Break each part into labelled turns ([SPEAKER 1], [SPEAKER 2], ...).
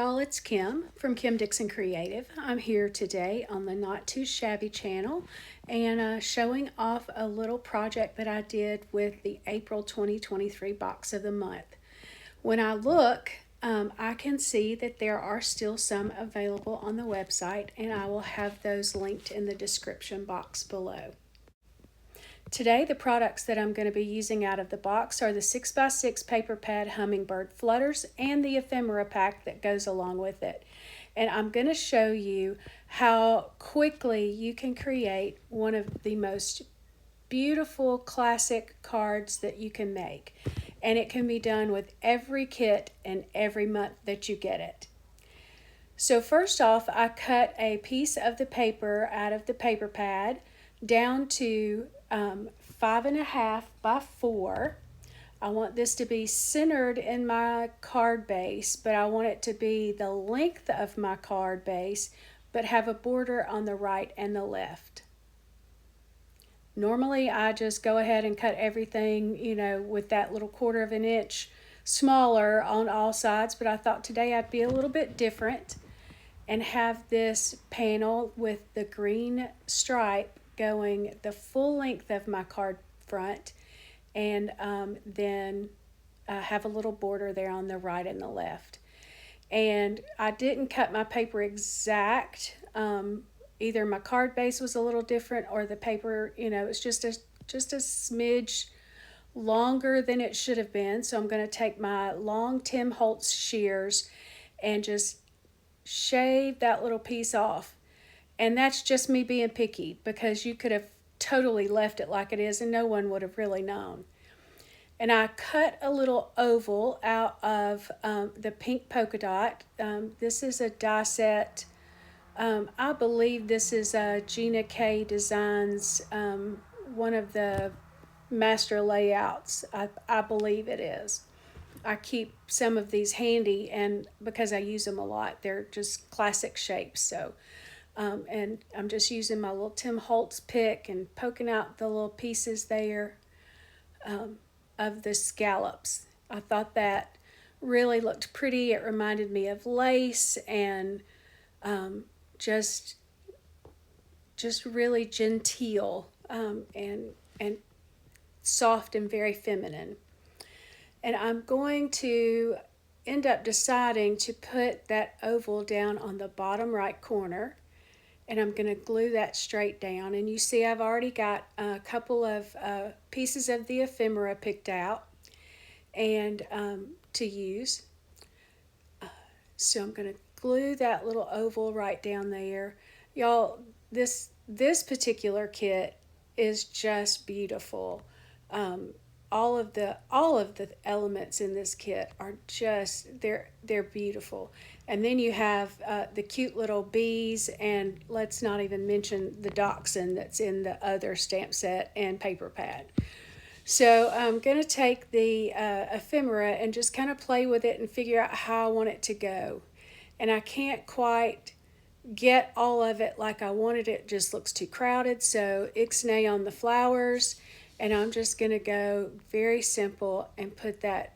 [SPEAKER 1] y'all, it's Kim from Kim Dixon Creative. I'm here today on the Not Too Shabby channel and showing off a little project that I did with the April 2023 box of the month. When I look, I can see that there are still some available on the website, and I will have those linked in the description box below. Today, the products that I'm going to be using out of the box are the 6x6 paper pad hummingbird flutters and the ephemera pack that goes along with it. And I'm going to show you how quickly you can create one of the most beautiful classic cards that you can make. And it can be done with every kit and every month that you get it. So first off, I cut a piece of the paper out of the paper pad down to 5.5 by 4. I want this to be centered in my card base, but I want it to be the length of my card base, but have a border on the right and the left. Normally, I just go ahead and cut everything, with that little 1/4 of an inch smaller on all sides, but I thought today I'd be a little bit different and have this panel with the green stripe going the full length of my card front, and then have a little border there on the right and the left. And I didn't cut my paper exact. Either my card base was a little different, or the paper, it's just a smidge longer than it should have been. So I'm going to take my long Tim Holtz shears and just shave that little piece off. And that's just me being picky, because you could have totally left it like it is and no one would have really known. And I cut a little oval out of the pink polka dot. This is a die set. I believe this is Gina K Designs, one of the master layouts. I believe it is. I keep some of these handy, and because I use them a lot, they're just classic shapes. So and I'm just using my little Tim Holtz pick and poking out the little pieces there of the scallops. I thought that really looked pretty. It reminded me of lace, and just really genteel and soft and very feminine. And I'm going to end up deciding to put that oval down on the bottom right corner. And I'm going to glue that straight down. And you see I've already got a couple of pieces of the ephemera picked out and to use. So I'm going to glue that little oval right down there. Y'all, this particular kit is just beautiful. All of the elements in this kit are just, they're beautiful. And then you have the cute little bees, and let's not even mention the dachshund that's in the other stamp set and paper pad. So I'm going to take the ephemera and just kind of play with it and figure out how I want it to go. And I can't quite get all of it like I wanted it. Just looks too crowded, so ixnay on the flowers. And I'm just going to go very simple and put that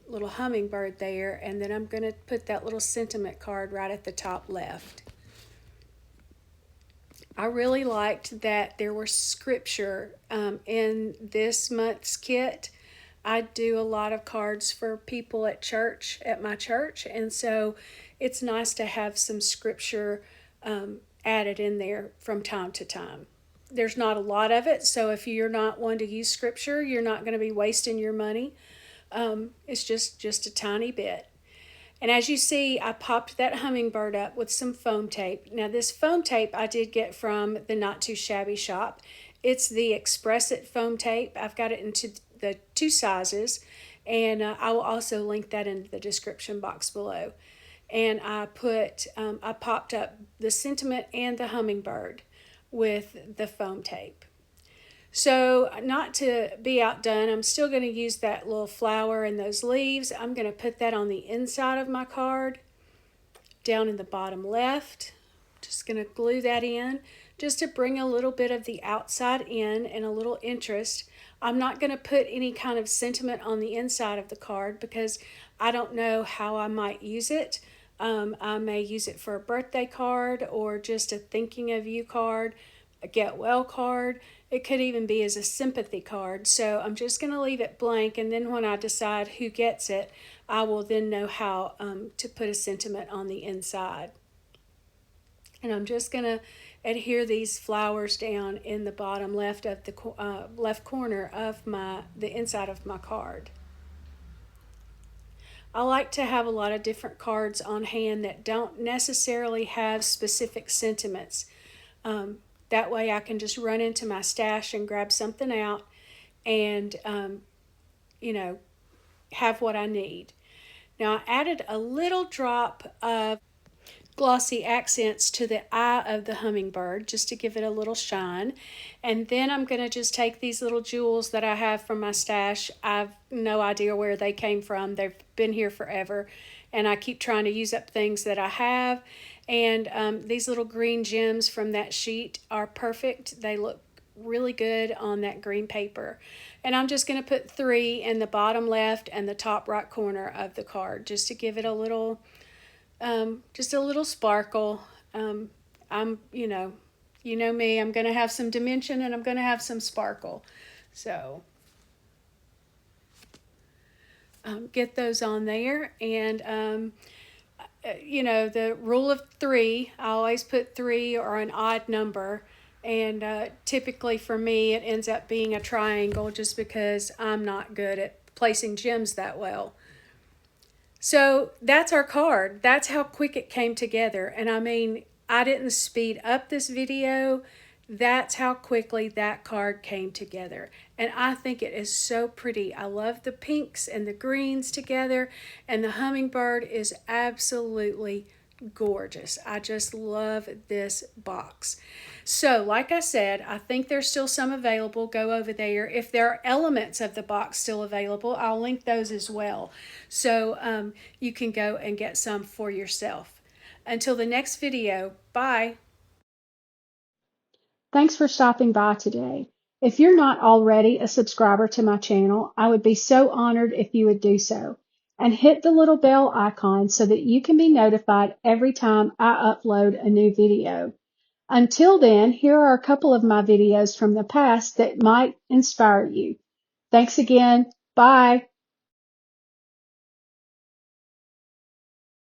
[SPEAKER 1] little hummingbird there, and then I'm going to put that little sentiment card right at the top left. I really liked that there was scripture in this month's kit. I do a lot of cards for people at church, at my church, and so it's nice to have some scripture added in there from time to time. There's not a lot of it, so if you're not one to use scripture, you're not going to be wasting your money. It's just a tiny bit. And as you see, I popped that hummingbird up with some foam tape. Now this foam tape I did get from the Not Too Shabby shop. It's the Express It foam tape. I've got it into the 2 sizes, and I will also link that in the description box below. And I popped up the sentiment and the hummingbird with the foam tape. So not to be outdone, I'm still going to use that little flower and those leaves. I'm going to put that on the inside of my card, down in the bottom left. Just going to glue that in just to bring a little bit of the outside in and a little interest. I'm not going to put any kind of sentiment on the inside of the card because I don't know how I might use it. I may use it for a birthday card or just a thinking of you card, a get well card. It could even be as a sympathy card. So I'm just going to leave it blank, and then when I decide who gets it, I will then know how to put a sentiment on the inside. And I'm just going to adhere these flowers down in the bottom left of the left corner of the inside of my card. I like to have a lot of different cards on hand that don't necessarily have specific sentiments. That way I can just run into my stash and grab something out and, you know, have what I need. Now I added a little drop of glossy accents to the eye of the hummingbird just to give it a little shine. And then I'm going to just take these little jewels that I have from my stash. I've no idea where they came from. They've been here forever. And I keep trying to use up things that I have. And these little green gems from that sheet are perfect. They look really good on that green paper. And I'm just going to put 3 in the bottom left and the top right corner of the card just to give it a little just a little sparkle. I'm, you know me, I'm going to have some dimension and I'm going to have some sparkle. So get those on there. And, the rule of 3, I always put 3 or an odd number. And typically for me, it ends up being a triangle just because I'm not good at placing gems that well. So that's our card. That's how quick it came together. And I mean, I didn't speed up this video. That's how quickly that card came together. And I think it is so pretty. I love the pinks and the greens together. And the hummingbird is absolutely gorgeous. I just love this box. So like I said, I think there's still some available. Go over there. If there are elements of the box still available, I'll link those as well. So you can go and get some for yourself. Until the next video, bye. Thanks for stopping by today. If you're not already a subscriber to my channel, I would be so honored if you would do so. And hit the little bell icon so that you can be notified every time I upload a new video. Until then, here are a couple of my videos from the past that might inspire you. Thanks again. Bye.